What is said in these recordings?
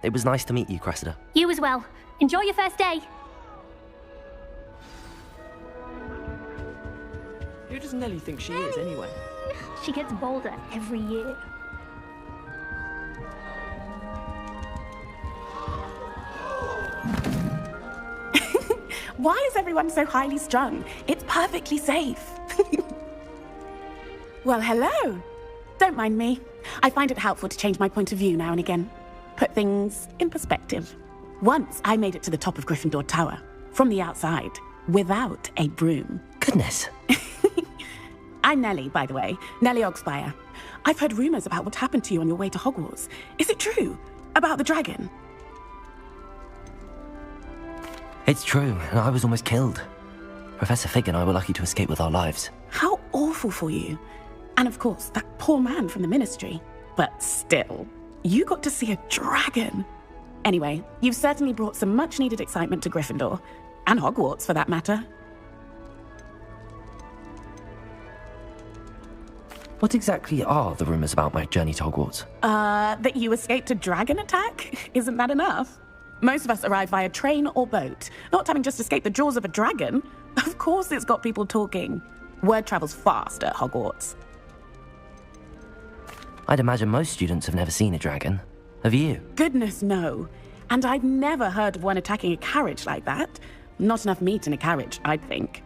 It was nice to meet you, Cressida. You as well. Enjoy your first day. Who does Nellie think she is, anyway? She gets bolder every year. Why is everyone so highly strung? It's perfectly safe. Well, hello. Don't mind me. I find it helpful to change my point of view now and again. Put things in perspective. Once I made it to the top of Gryffindor Tower, from the outside, without a broom. Goodness. I'm Nellie, by the way. Nellie Ogspire. I've heard rumours about what happened to you on your way to Hogwarts. Is it true? About the dragon? It's true, and I was almost killed. Professor Fig and I were lucky to escape with our lives. How awful for you. And of course, that poor man from the Ministry. But still, you got to see a dragon. Anyway, you've certainly brought some much-needed excitement to Gryffindor. And Hogwarts, for that matter. What exactly are the rumours about my journey to Hogwarts? That you escaped a dragon attack? Isn't that enough? Most of us arrive via train or boat, not having just escaped the jaws of a dragon. Of course it's got people talking. Word travels fast at Hogwarts. I'd imagine most students have never seen a dragon. Have you? Goodness, no. And I've never heard of one attacking a carriage like that. Not enough meat in a carriage, I'd think.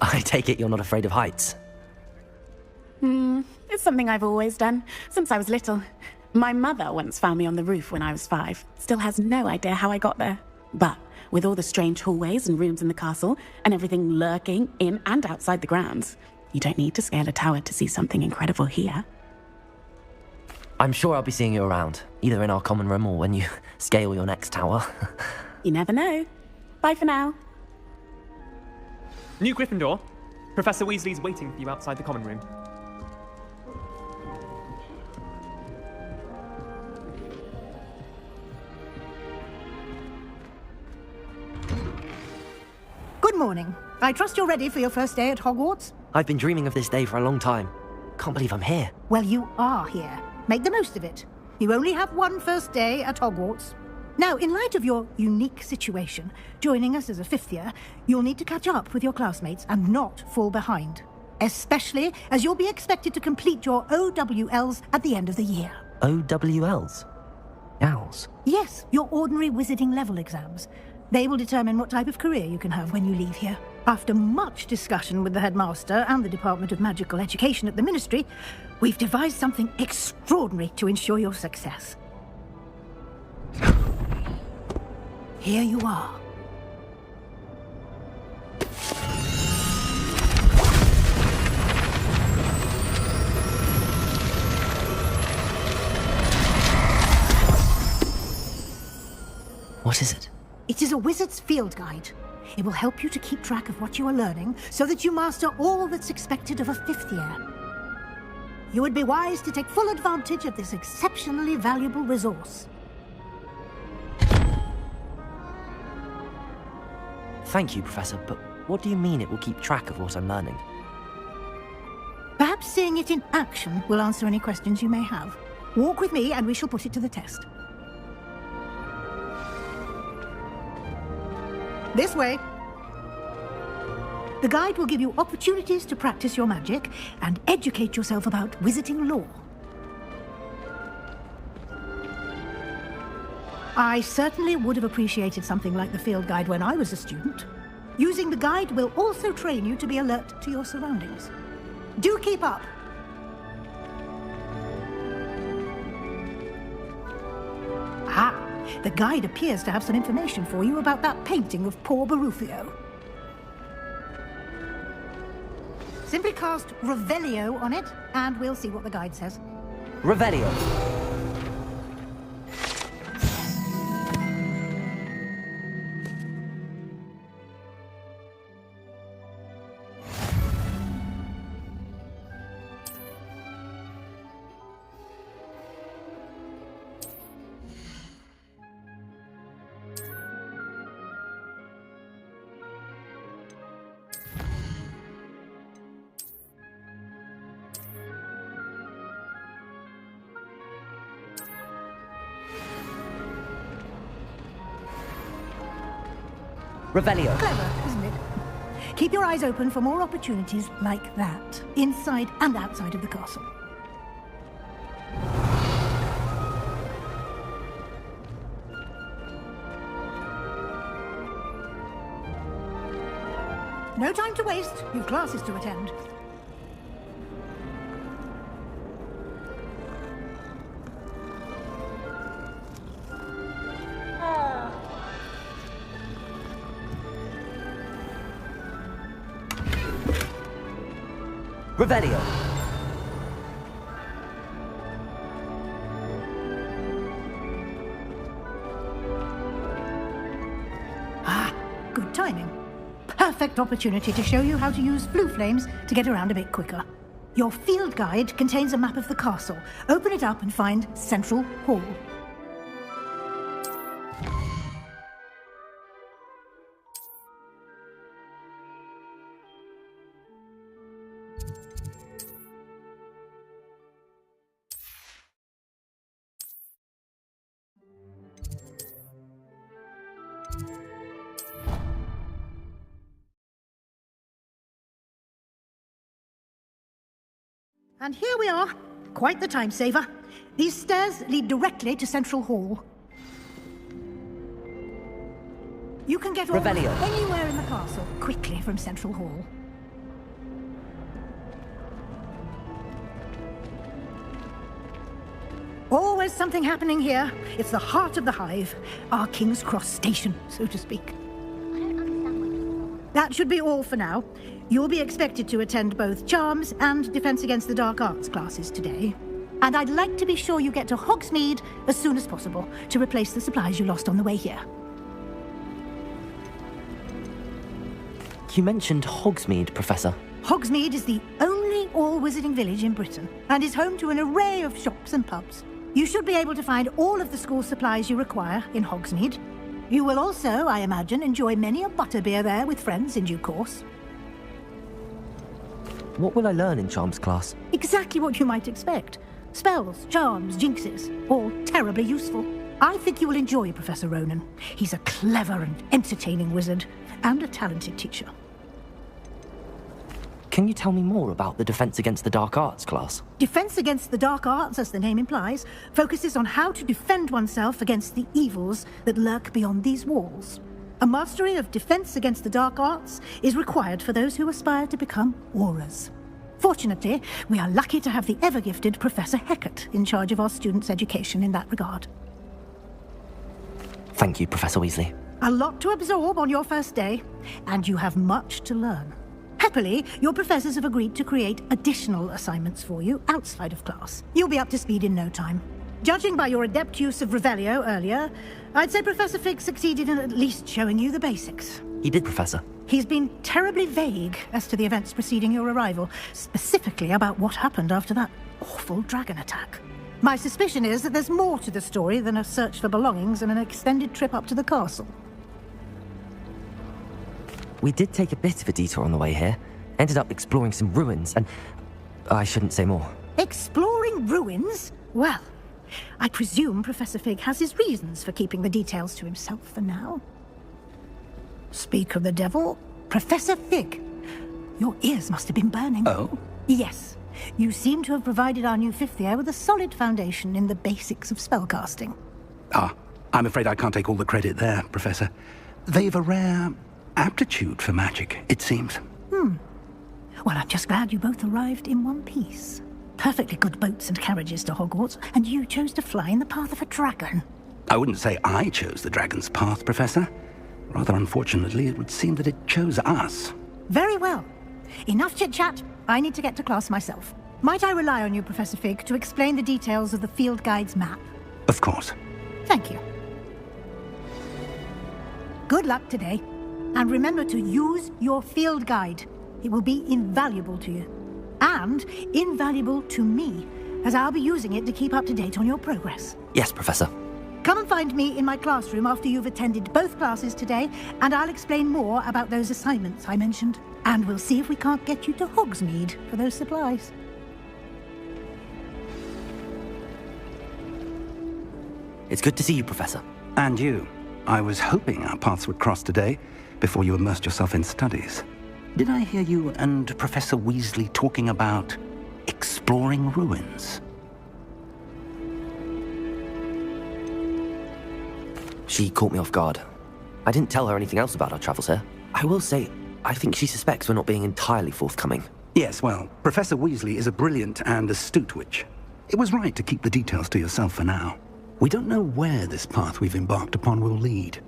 I take it you're not afraid of heights. It's something I've always done, since I was little. My mother once found me on the roof when I was 5. Still has no idea how I got there. But with all the strange hallways and rooms in the castle, and everything lurking in and outside the grounds, you don't need to scale a tower to see something incredible here. I'm sure I'll be seeing you around, either in our common room or when you scale your next tower. You never know. Bye for now. New Gryffindor. Professor Weasley's waiting for you outside the common room. Good morning. I trust you're ready for your first day at Hogwarts? I've been dreaming of this day for a long time. Can't believe I'm here. Well, you are here. Make the most of it. You only have one first day at Hogwarts. Now, in light of your unique situation, joining us as a 5th year, you'll need to catch up with your classmates and not fall behind. Especially as you'll be expected to complete your OWLs at the end of the year. OWLs? Owls? Yes, your ordinary wizarding level exams. They will determine what type of career you can have when you leave here. After much discussion with the headmaster and the Department of Magical Education at the Ministry, we've devised something extraordinary to ensure your success. Here you are. What is it? It is a wizard's field guide. It will help you to keep track of what you are learning so that you master all that's expected of a 5th year. You would be wise to take full advantage of this exceptionally valuable resource. Thank you, Professor, but what do you mean it will keep track of what I'm learning? Perhaps seeing it in action will answer any questions you may have. Walk with me and we shall put it to the test. This way. The guide will give you opportunities to practice your magic and educate yourself about wizarding lore. I certainly would have appreciated something like the field guide when I was a student. Using the guide will also train you to be alert to your surroundings. Do keep up! Ah, the guide appears to have some information for you about that painting of poor Barufio. Simply cast Revelio on it, and we'll see what the guide says. Revelio. Revelio. Clever, isn't it? Keep your eyes open for more opportunities like that, inside and outside of the castle. No time to waste. You've classes to attend. Revelio. Ah, good timing. Perfect opportunity to show you how to use blue flames to get around a bit quicker. Your field guide contains a map of the castle. Open it up and find Central Hall. And here we are. Quite the time saver. These stairs lead directly to Central Hall. You can get almost Revelio. anywhere in the castle quickly from Central Hall. Always something happening here. It's the heart of the hive. Our King's Cross station, so to speak. I don't understand what you're doing. That should be all for now. You'll be expected to attend both Charms and Defense Against the Dark Arts classes today. And I'd like to be sure you get to Hogsmeade as soon as possible to replace the supplies you lost on the way here. You mentioned Hogsmeade, Professor. Hogsmeade is the only all-wizarding village in Britain and is home to an array of shops and pubs. You should be able to find all of the school supplies you require in Hogsmeade. You will also, I imagine, enjoy many a butterbeer there with friends in due course. What will I learn in Charms class? Exactly what you might expect. Spells, charms, jinxes, all terribly useful. I think you will enjoy Professor Ronan. He's a clever and entertaining wizard, and a talented teacher. Can you tell me more about the Defense Against the Dark Arts class? Defense Against the Dark Arts, as the name implies, focuses on how to defend oneself against the evils that lurk beyond these walls. A mastery of Defense Against the Dark Arts is required for those who aspire to become Aurors. Fortunately, we are lucky to have the ever-gifted Professor Hecat in charge of our students' education in that regard. Thank you, Professor Weasley. A lot to absorb on your first day, and you have much to learn. Happily, your professors have agreed to create additional assignments for you outside of class. You'll be up to speed in no time. Judging by your adept use of Revelio earlier, I'd say Professor Fig succeeded in at least showing you the basics. He did, Professor. He's been terribly vague as to the events preceding your arrival, specifically about what happened after that awful dragon attack. My suspicion is that there's more to the story than a search for belongings and an extended trip up to the castle. We did take a bit of a detour on the way here. Ended up exploring some ruins, and I shouldn't say more. Exploring ruins? Well, I presume Professor Fig has his reasons for keeping the details to himself for now. Speak of the devil, Professor Fig. Your ears must have been burning. Oh? Yes. You seem to have provided our new fifth year with a solid foundation in the basics of spellcasting. Ah, I'm afraid I can't take all the credit there, Professor. They've a rare aptitude for magic, it seems. Well, I'm just glad you both arrived in one piece. Perfectly good boats and carriages to Hogwarts, and you chose to fly in the path of a dragon. I wouldn't say I chose the dragon's path, Professor. Rather unfortunately, it would seem that it chose us. Very well. Enough chit-chat. I need to get to class myself. Might I rely on you, Professor Fig, to explain the details of the field guide's map? Of course. Thank you. Good luck today. And remember to use your field guide. It will be invaluable to you. And invaluable to me, as I'll be using it to keep up to date on your progress. Yes, Professor. Come and find me in my classroom after you've attended both classes today, and I'll explain more about those assignments I mentioned. And we'll see if we can't get you to Hogsmeade for those supplies. It's good to see you, Professor. And you. I was hoping our paths would cross today, before you immersed yourself in studies. Did I hear you and Professor Weasley talking about exploring ruins? She caught me off guard. I didn't tell her anything else about our travels here. I will say, I think she suspects we're not being entirely forthcoming. Yes, well, Professor Weasley is a brilliant and astute witch. It was right to keep the details to yourself for now. We don't know where this path we've embarked upon will lead.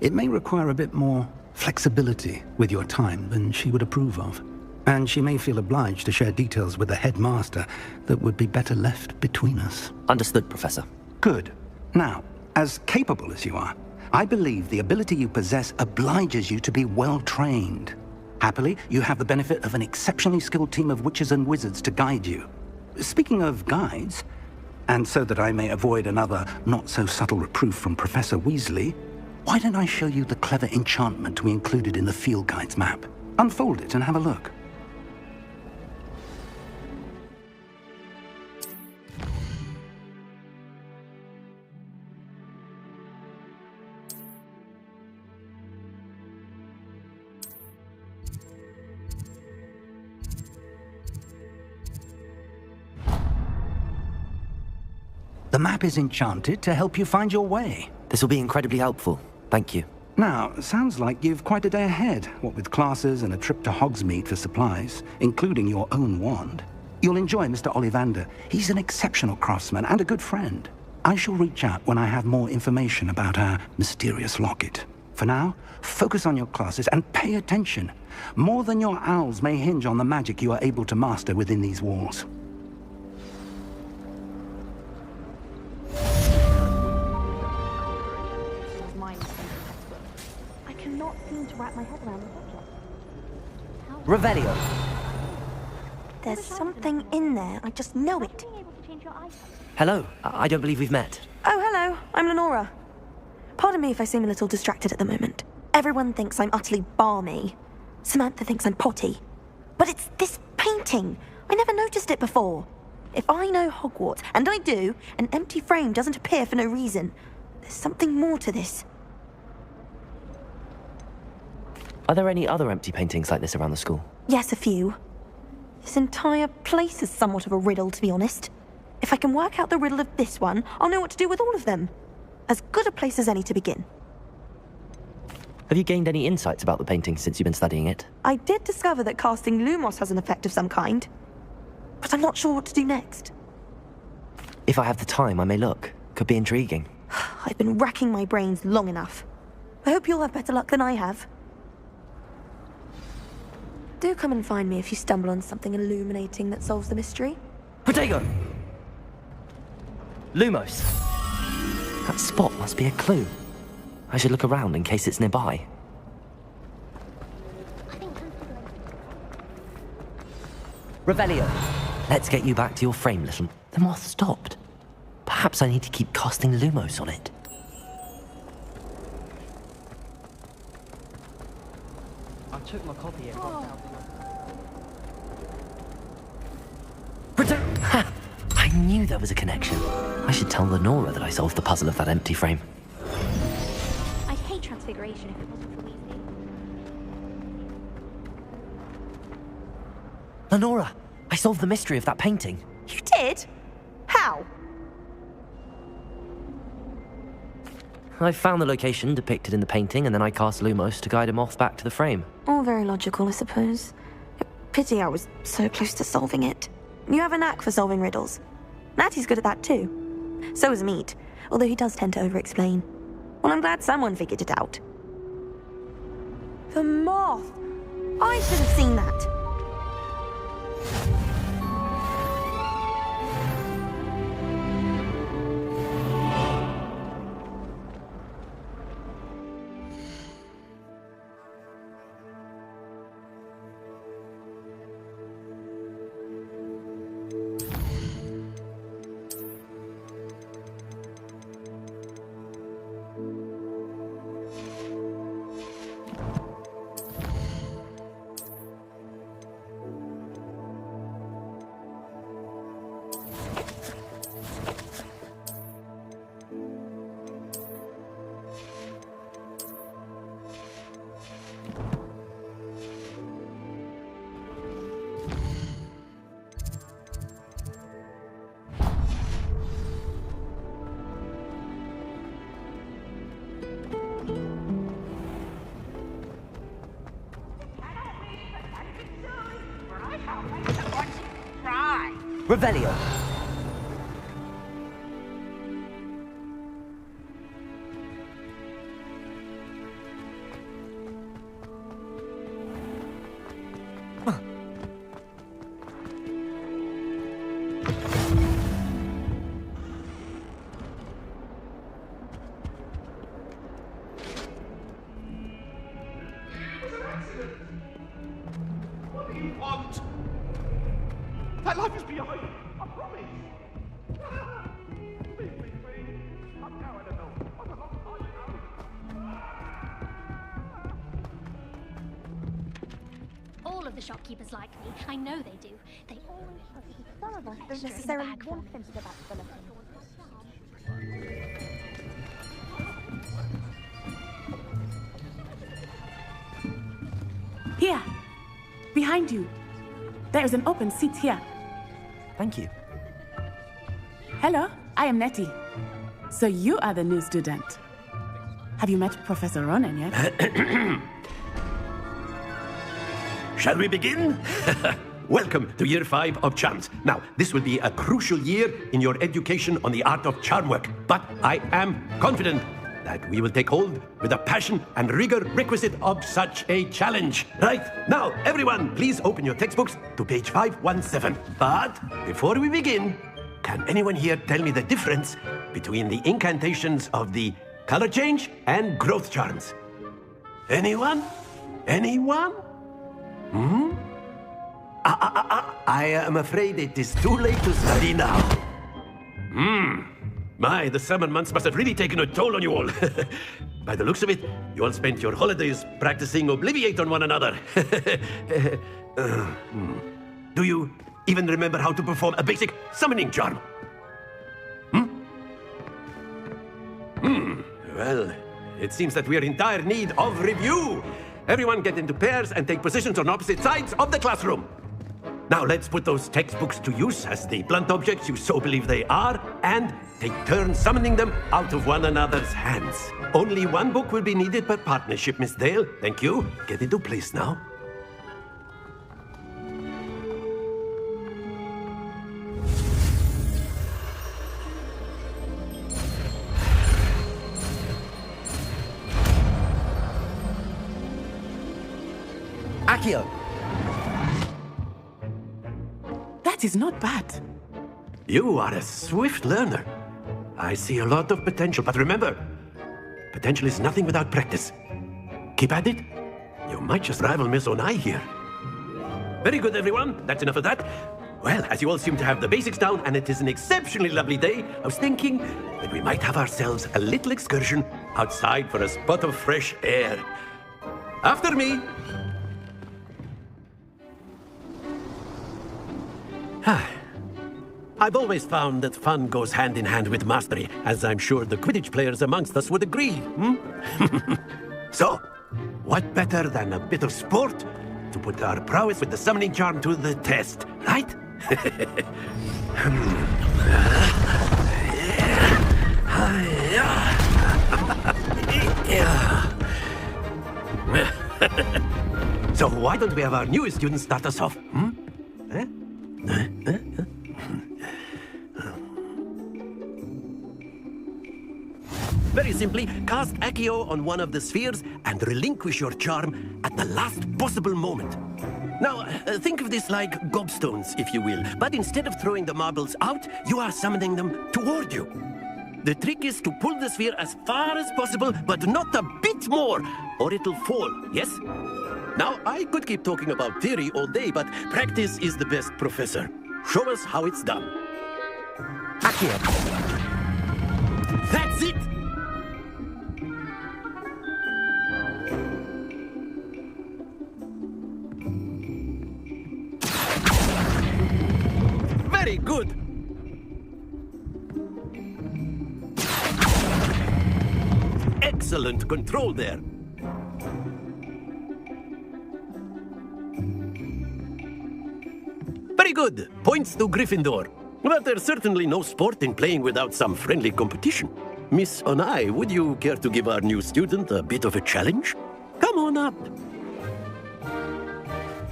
It may require a bit more flexibility with your time than she would approve of. And she may feel obliged to share details with the headmaster that would be better left between us. Understood, Professor. Good. Now, as capable as you are, I believe the ability you possess obliges you to be well-trained. Happily, you have the benefit of an exceptionally skilled team of witches and wizards to guide you. Speaking of guides, and so that I may avoid another not-so-subtle reproof from Professor Weasley, why don't I show you the clever enchantment we included in the field guide's map? Unfold it and have a look. The map is enchanted to help you find your way. This will be incredibly helpful. Thank you. Now, sounds like you've quite a day ahead, what with classes and a trip to Hogsmeade for supplies, including your own wand. You'll enjoy Mr. Ollivander. He's an exceptional craftsman and a good friend. I shall reach out when I have more information about our mysterious locket. For now, focus on your classes and pay attention. More than your owls may hinge on the magic you are able to master within these walls. I cannot seem to wrap my head around the subject. Revelio. There's something in there. I just know it. Hello. I don't believe we've met. Oh, hello. I'm Lenora. Pardon me if I seem a little distracted at the moment. Everyone thinks I'm utterly balmy. Samantha thinks I'm potty. But it's this painting. I never noticed it before. If I know Hogwarts, and I do, an empty frame doesn't appear for no reason. There's something more to this. Are there any other empty paintings like this around the school? Yes, a few. This entire place is somewhat of a riddle, to be honest. If I can work out the riddle of this one, I'll know what to do with all of them. As good a place as any to begin. Have you gained any insights about the painting since you've been studying it? I did discover that casting Lumos has an effect of some kind, but I'm not sure what to do next. If I have the time, I may look. Could be intriguing. I've been racking my brains long enough. I hope you'll have better luck than I have. Do come and find me if you stumble on something illuminating that solves the mystery. Protego! Lumos! That spot must be a clue. I should look around in case it's nearby. Revelio! Let's get you back to your frame, little. The moth stopped. Perhaps I need to keep casting Lumos on it. I took my copy and got out. Ha! I knew there was a connection. I should tell Lenora that I solved the puzzle of that empty frame. I'd hate transfiguration if it wasn't for Weasley. Lenora, I solved the mystery of that painting. You did? How? I found the location depicted in the painting, and then I cast Lumos to guide him off back to the frame. All very logical, I suppose. Pity I was so close to solving it. You have a knack for solving riddles. Natty's good at that too. So is Mead, although he does tend to over-explain. Well, I'm glad someone figured it out. The moth! I should have seen that. Revelio. What do you want? That life is behind you, I promise. Please, please, please. I'm now, I don't know. What a long time now. All of the shopkeepers like me. I know they do. They always Some of us don't necessarily want him to go back to the lesson. Here. Behind you. There is an open seat here. Thank you. Hello, I am Nettie. So you are the new student. Have you met Professor Ronan yet? Shall we begin? Welcome to Year 5 of Charms. Now, this will be a crucial year in your education on the art of charm work, but I am confident that we will take hold with the passion and rigor requisite of such a challenge. Right, now, everyone, please open your textbooks to page 517. But before we begin, can anyone here tell me the difference between the incantations of the color change and growth charms? Anyone? Anyone? I am afraid it is too late to study now. My, the summer months must have really taken a toll on you all. By the looks of it, you all spent your holidays practicing Obliviate on one another. Do you even remember how to perform a basic summoning charm? Well, it seems that we are in dire need of review. Everyone get into pairs and take positions on opposite sides of the classroom. Now let's put those textbooks to use as the blunt objects you so believe they are, and take turns summoning them out of one another's hands. Only one book will be needed per partnership, Miss Dale. Thank you. Get into place now. Accio. That is not bad. You are a swift learner. I see a lot of potential, but remember, potential is nothing without practice. Keep at it. You might just rival Miss Onai here. Very good, everyone. That's enough of that. Well, as you all seem to have the basics down, and it is an exceptionally lovely day, I was thinking that we might have ourselves a little excursion outside for a spot of fresh air. After me. I've always found that fun goes hand in hand with mastery, as I'm sure the Quidditch players amongst us would agree. So, what better than a bit of sport to put our prowess with the summoning charm to the test, right? So why don't we have our newest student start us off? Very simply, cast Accio on one of the spheres and relinquish your charm at the last possible moment. Now, think of this like gobstones, if you will, but instead of throwing the marbles out, you are summoning them toward you. The trick is to pull the sphere as far as possible, but not a bit more, or it'll fall, yes? Now, I could keep talking about theory all day, but practice is the best professor. Show us how it's done. Accio. That's it! Very good! Excellent control there. Very good. Points to Gryffindor. But there's certainly no sport in playing without some friendly competition. Miss Onai, would you care to give our new student a bit of a challenge? Come on up.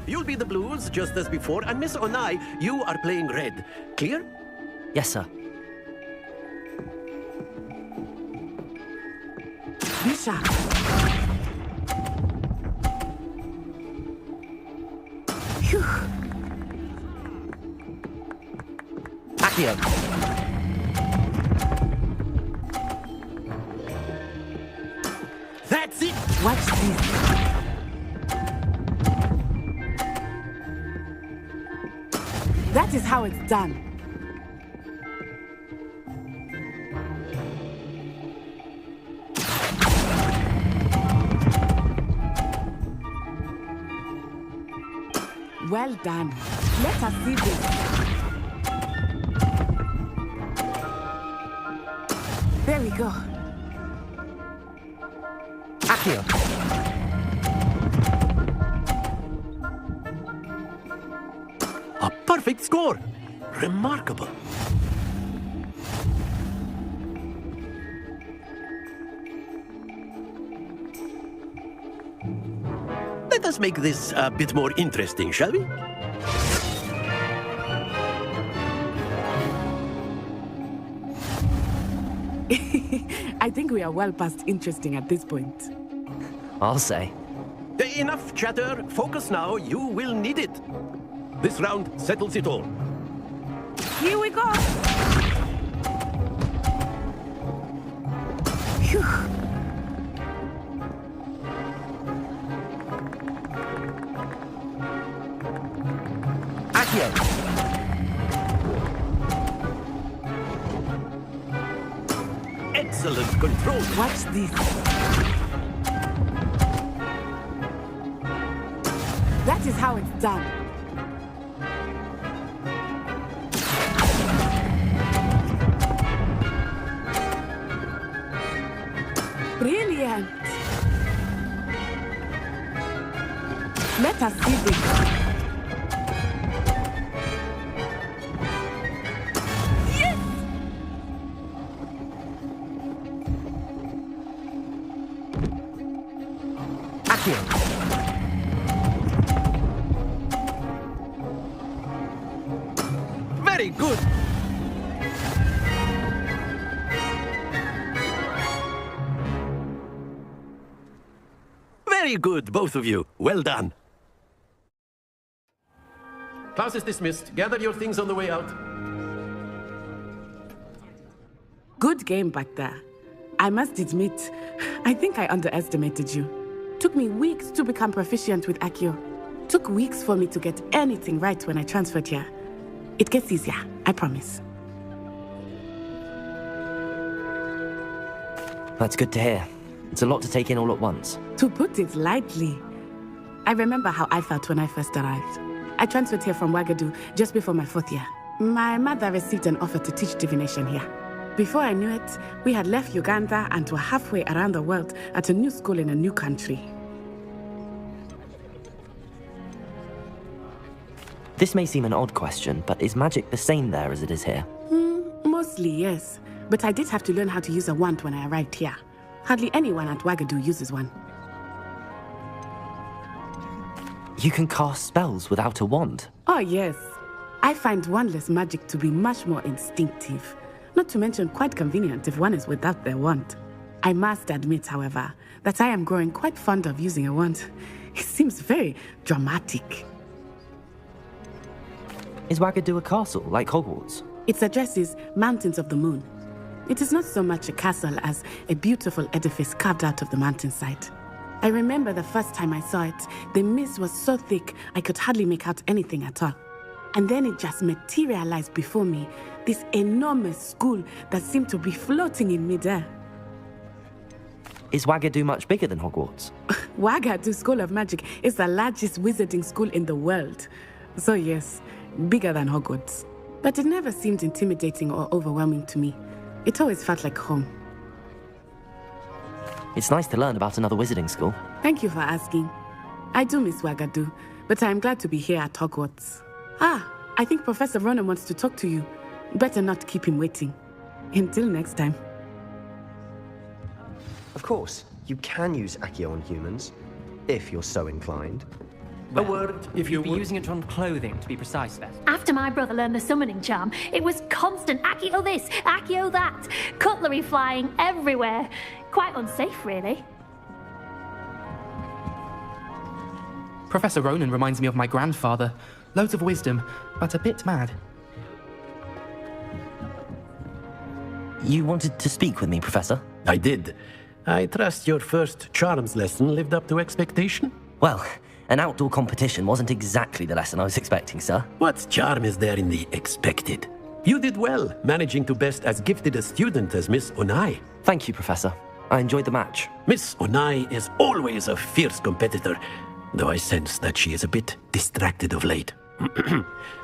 you'll be the blues just as before, and Miss Onai, you are playing red. Clear? Yes, sir. Misha! Phew. Accio! That's it! Watch this. That is how it's done. Well done. Let us see this. There we go. Accio! A perfect score! Remarkable. Let us make this a bit more interesting, shall we? I think we are well past interesting at this point. I'll say. Enough chatter. Focus now. You will need it. This round settles it all. Here we go! Phew. Accio! Excellent control. Watch this. That is how it's done. Brilliant. Let us see this. Yes! Accio! Very good. Very good, both of you. Well done. Class is dismissed. Gather your things on the way out. Good game back there. I must admit, I think I underestimated you. Took me weeks to become proficient with Accio. Took weeks for me to get anything right when I transferred here. It gets easier, I promise. That's good to hear. It's a lot to take in all at once. To put it lightly, I remember how I felt when I first arrived. I transferred here from Ouagadougou just before my 4th year. My mother received an offer to teach divination here. Before I knew it, we had left Uganda and were halfway around the world at a new school in a new country. This may seem an odd question, but is magic the same there as it is here? Mostly, yes. But I did have to learn how to use a wand when I arrived here. Hardly anyone at Ouagadougou uses one. You can cast spells without a wand? Oh, yes. I find wandless magic to be much more instinctive. Not to mention quite convenient if one is without their wand. I must admit, however, that I am growing quite fond of using a wand. It seems very dramatic. Is Ouagadougou a castle, like Hogwarts? Its address is Mountains of the Moon. It is not so much a castle as a beautiful edifice carved out of the mountainside. I remember the first time I saw it, the mist was so thick I could hardly make out anything at all. And then it just materialized before me, this enormous school that seemed to be floating in midair. Is Ouagadougou much bigger than Hogwarts? Ouagadougou School of Magic is the largest wizarding school in the world. So yes, bigger than Hogwarts. But it never seemed intimidating or overwhelming to me. It always felt like home. It's nice to learn about another wizarding school. Thank you for asking. I do miss Ouagadougou, but I'm glad to be here at Hogwarts. Ah, I think Professor Ronan wants to talk to you. Better not keep him waiting. Until next time. Of course, you can use Accio on humans, if you're so inclined. A word, if you You'd be would. using it on clothing, to be precise, Beth. After my brother learned the summoning charm, it was constant Accio this, Accio that, cutlery flying everywhere. Quite unsafe, really. Professor Ronan reminds me of my grandfather. Loads of wisdom, but a bit mad. You wanted to speak with me, Professor? I did. I trust your first charms lesson lived up to expectation? Well, an outdoor competition wasn't exactly the lesson I was expecting, sir. What charm is there in the expected? You did well, managing to best as gifted a student as Miss Onai. Thank you, Professor. I enjoyed the match. Miss Onai is always a fierce competitor, though I sense that she is a bit distracted of late.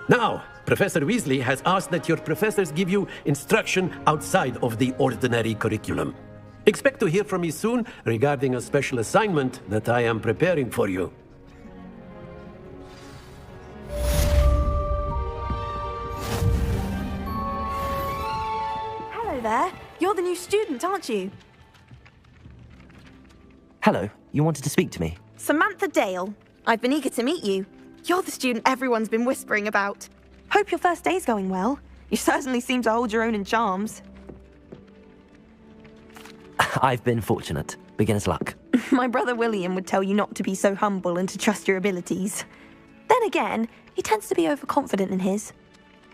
Now, Professor Weasley has asked that your professors give you instruction outside of the ordinary curriculum. Expect to hear from me soon regarding a special assignment that I am preparing for you. Hello there. You're the new student, aren't you? Hello, you wanted to speak to me? Samantha Dale. I've been eager to meet you. You're the student everyone's been whispering about. Hope your first day's going well. You certainly seem to hold your own in charms. I've been fortunate. Beginner's luck. My brother William would tell you not to be so humble and to trust your abilities. Then again, he tends to be overconfident in his.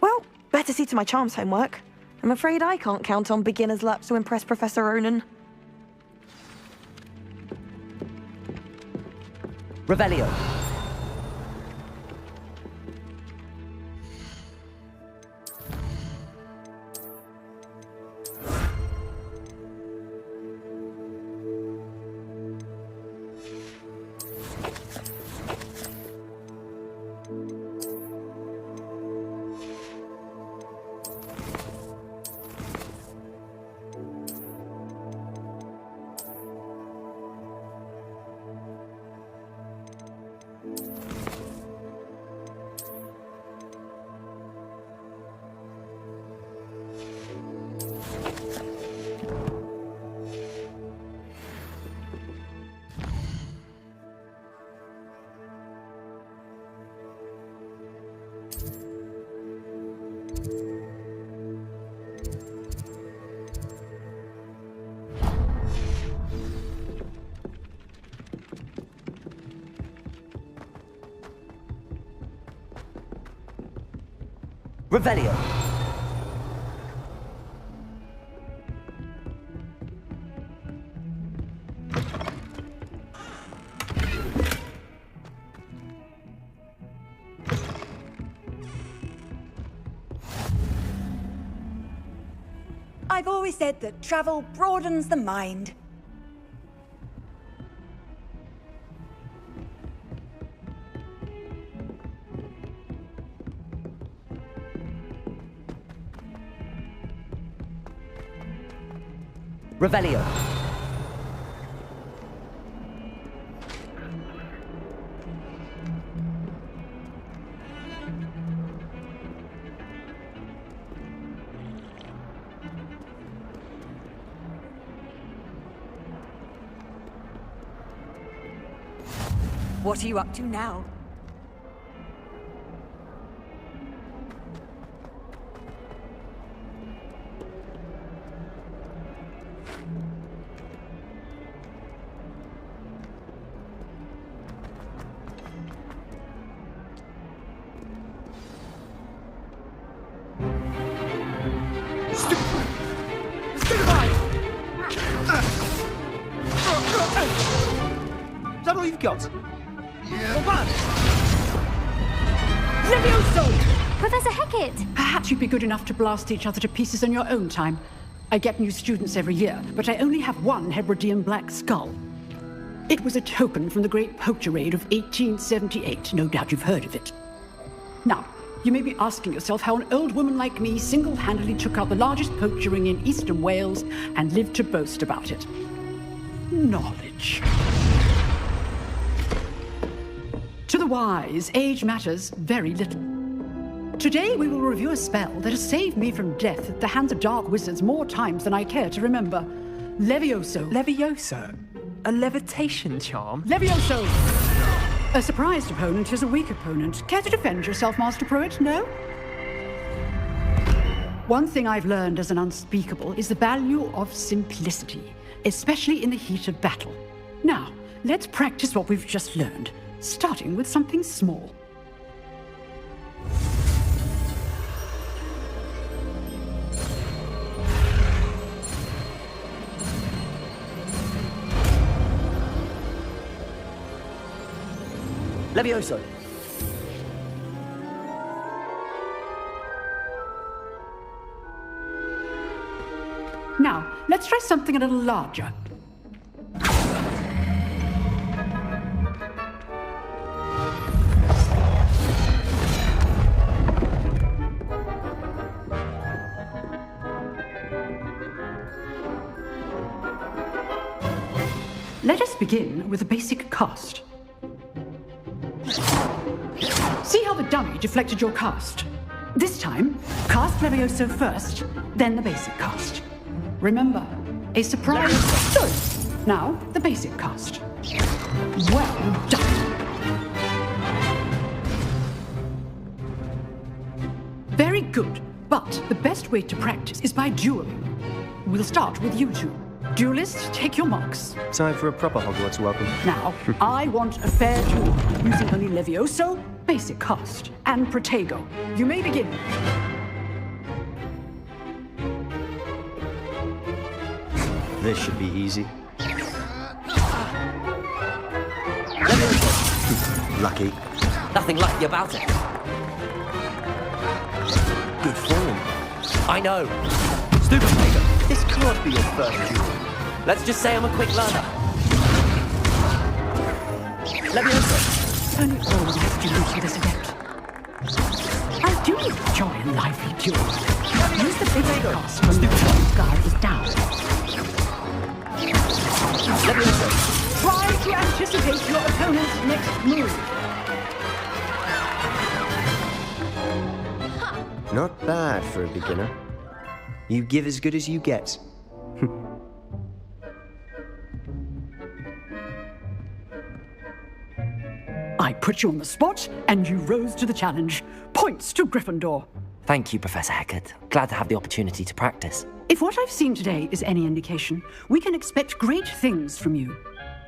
Well, better see to my charms homework. I'm afraid I can't count on beginner's luck to impress Professor Ronan. Revelio. Revelio. I've always said that travel broadens the mind. Revelio. What are you up to now? Is that all you've got? Professor Hecat! Perhaps you'd be good enough to blast each other to pieces on your own time. I get new students every year, but I only have one Hebridean black skull. It was a token from the Great Poacher Raid of 1878. No doubt you've heard of it. Now, you may be asking yourself how an old woman like me single-handedly took out the largest poacher ring in eastern Wales and lived to boast about it. Knowledge. To the wise, age matters very little. Today we will review a spell that has saved me from death at the hands of dark wizards more times than I care to remember. Levioso. Levioso? A levitation charm? Levioso! A surprised opponent is a weak opponent. Care to defend yourself, Master Pruitt? No? One thing I've learned as an unspeakable is the value of simplicity, especially in the heat of battle. Now, let's practice what we've just learned, starting with something small. Levioso. Now, let's try something a little larger. Let us begin with a basic cast. See how the dummy deflected your cast? This time, cast Levioso first, then the basic cast. Remember, a surprise. Good. Now, the basic cast. Well done. Very good, but the best way to practice is by dueling. We'll start with you two. Duelists, take your marks. Time for a proper Hogwarts welcome. Now, I want a fair duel, using only Levioso, basic cast, and Protego. You may begin. This should be easy. Lucky. Nothing lucky about it. Good form. I know. Stupid Protego. This can't be your first duel. Let's just say I'm a quick learner. Levioso. Only always duels for this event. I do enjoy a lively duel. Use the basic cast when the top guard is down. Levioso. Try to anticipate your opponent's next move. Not bad for a beginner. You give as good as you get. I put you on the spot, and you rose to the challenge. Points to Gryffindor. Thank you, Professor Hecat. Glad to have the opportunity to practice. If what I've seen today is any indication, we can expect great things from you.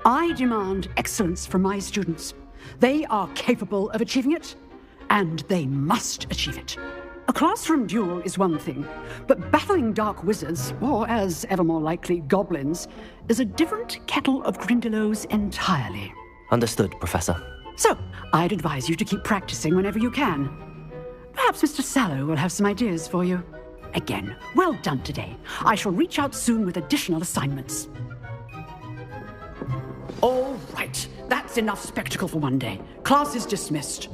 I demand excellence from my students. They are capable of achieving it, and they must achieve it. A classroom duel is one thing, but battling dark wizards, or as ever more likely, goblins, is a different kettle of Grindylows entirely. Understood, Professor. So, I'd advise you to keep practicing whenever you can. Perhaps Mr. Sallow will have some ideas for you. Again, well done today. I shall reach out soon with additional assignments. All right, that's enough spectacle for one day. Class is dismissed.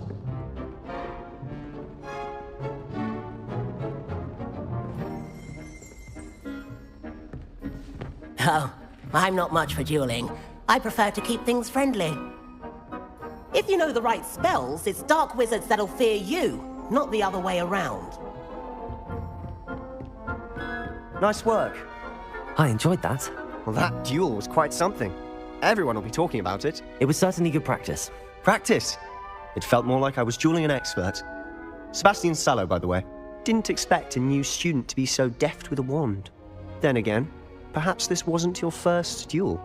Oh, I'm not much for dueling. I prefer to keep things friendly. If you know the right spells, it's dark wizards that'll fear you, not the other way around. Nice work. I enjoyed that. Well, that duel was quite something. Everyone will be talking about it. It was certainly good practice. Practice? It felt more like I was dueling an expert. Sebastian Sallow, by the way. Didn't expect a new student to be so deft with a wand. Then again, perhaps this wasn't your first duel.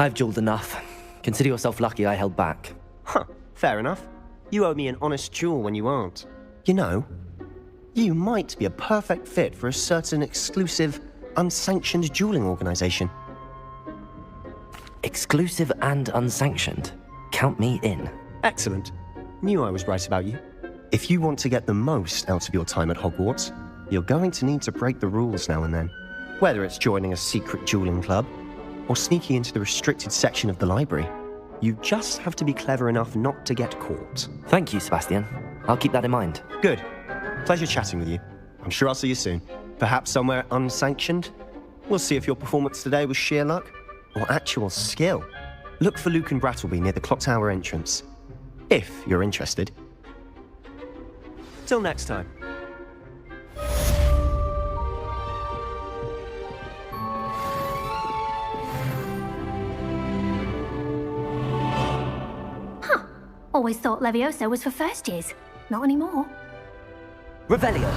I've dueled enough. Consider yourself lucky I held back. Huh, fair enough. You owe me an honest duel when you aren't. You know, you might be a perfect fit for a certain exclusive, unsanctioned dueling organization. Exclusive and unsanctioned? Count me in. Excellent. Knew I was right about you. If you want to get the most out of your time at Hogwarts, you're going to need to break the rules now and then. Whether it's joining a secret dueling club, or sneaking into the restricted section of the library. You just have to be clever enough not to get caught. Thank you, Sebastian. I'll keep that in mind. Good. Pleasure chatting with you. I'm sure I'll see you soon. Perhaps somewhere unsanctioned? We'll see if your performance today was sheer luck or actual skill. Look for Luke and Brattleby near the clock tower entrance. If you're interested. Till next time. Always thought Levioso was for first years. Not anymore. Revelio.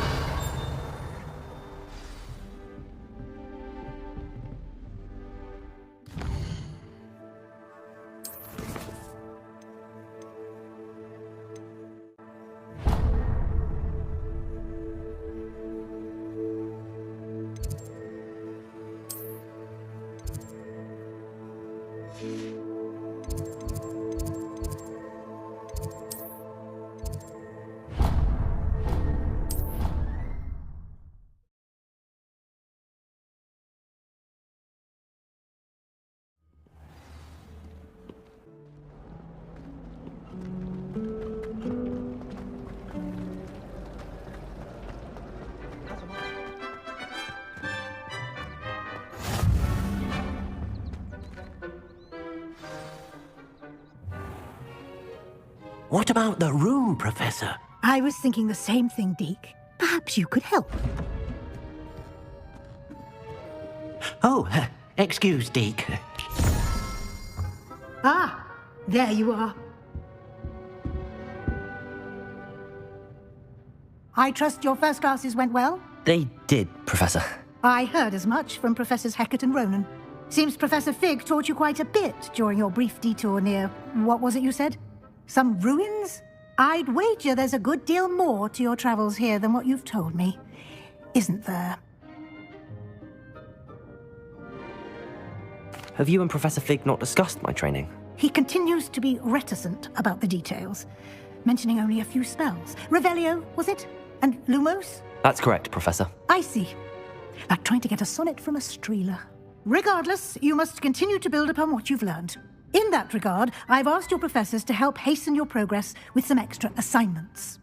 What about the room, Professor? I was thinking the same thing, Deke. Perhaps you could help. Oh, excuse, Deke. Ah, there you are. I trust your first classes went well? They did, Professor. I heard as much from Professors Hecat and Ronan. Seems Professor Fig taught you quite a bit during your brief detour near... what was it you said? Some ruins? I'd wager there's a good deal more to your travels here than what you've told me. Isn't there? Have you and Professor Fig not discussed my training? He continues to be reticent about the details, mentioning only a few spells. Revelio, was it? And Lumos? That's correct, Professor. I see. Like trying to get a sonnet from a streeler. Regardless, you must continue to build upon what you've learned. In that regard, I've asked your professors to help hasten your progress with some extra assignments.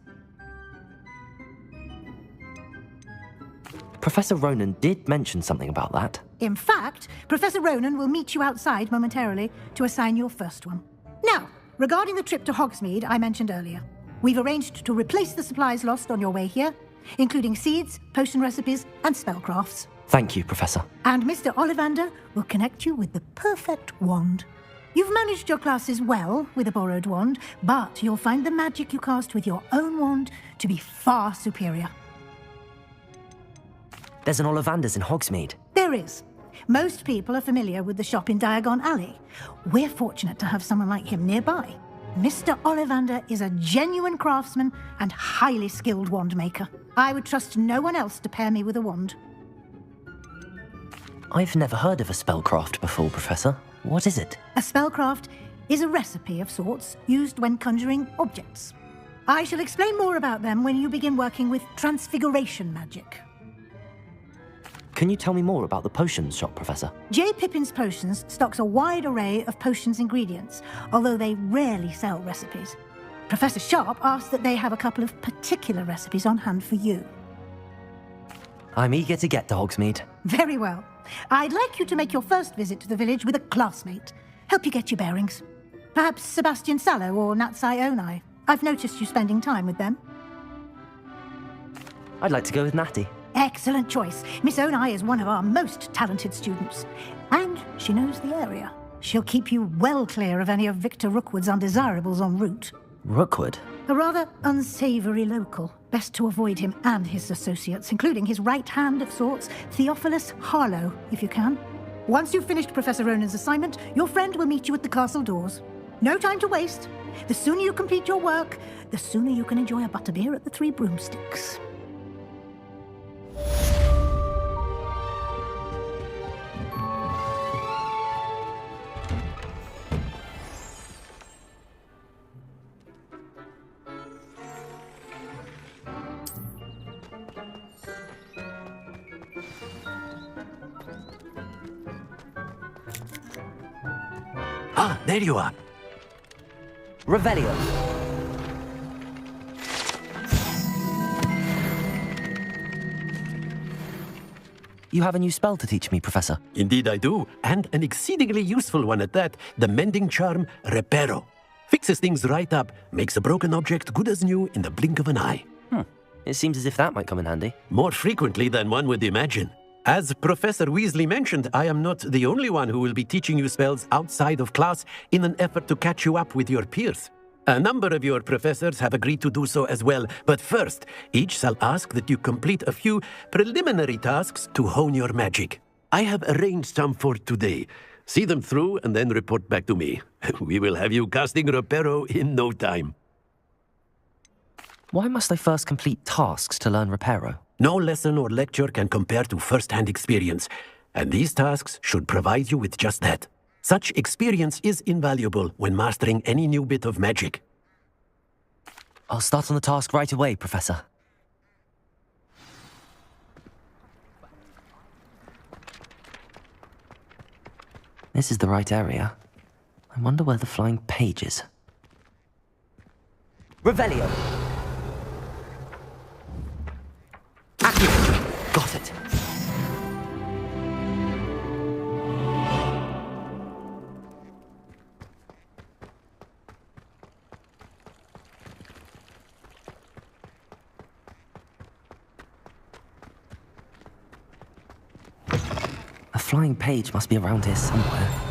Professor Ronan did mention something about that. In fact, Professor Ronan will meet you outside momentarily to assign your first one. Now, regarding the trip to Hogsmeade I mentioned earlier, we've arranged to replace the supplies lost on your way here, including seeds, potion recipes, and spellcrafts. Thank you, Professor. And Mr. Ollivander will connect you with the perfect wand. You've managed your classes well with a borrowed wand, but you'll find the magic you cast with your own wand to be far superior. There's an Ollivander's in Hogsmeade. There is. Most people are familiar with the shop in Diagon Alley. We're fortunate to have someone like him nearby. Mr. Ollivander is a genuine craftsman and highly skilled wand maker. I would trust no one else to pair me with a wand. I've never heard of a spellcraft before, Professor. What is it? A spellcraft is a recipe of sorts used when conjuring objects. I shall explain more about them when you begin working with transfiguration magic. Can you tell me more about the potions shop, Professor? J. Pippin's Potions stocks a wide array of potions ingredients, although they rarely sell recipes. Professor Sharp asked that they have a couple of particular recipes on hand for you. I'm eager to get to Hogsmeade. Very well. I'd like you to make your first visit to the village with a classmate. Help you get your bearings. Perhaps Sebastian Sallow or Natsai Onai. I've noticed you spending time with them. I'd like to go with Natty. Excellent choice. Miss Onai is one of our most talented students. And she knows the area. She'll keep you well clear of any of Victor Rookwood's undesirables en route. Rookwood? A rather unsavoury local. Best to avoid him and his associates, including his right hand of sorts, Theophilus Harlow, if you can. Once you've finished Professor Ronan's assignment, your friend will meet you at the castle doors. No time to waste. The sooner you complete your work, the sooner you can enjoy a butterbeer at the Three Broomsticks. Ah, there you are. Revelio. You have a new spell to teach me, Professor. Indeed I do, and an exceedingly useful one at that. The mending charm, Reparo. Fixes things right up, makes a broken object good as new in the blink of an eye. It seems as if that might come in handy. More frequently than one would imagine. As Professor Weasley mentioned, I am not the only one who will be teaching you spells outside of class in an effort to catch you up with your peers. A number of your professors have agreed to do so as well, but first, each shall ask that you complete a few preliminary tasks to hone your magic. I have arranged some for today. See them through and then report back to me. We will have you casting Reparo in no time. Why must I first complete tasks to learn Reparo? No lesson or lecture can compare to first-hand experience, and these tasks should provide you with just that. Such experience is invaluable when mastering any new bit of magic. I'll start on the task right away, Professor. This is the right area. I wonder where the flying page is. Revelio! Accio! Got it! A flying page must be around here somewhere.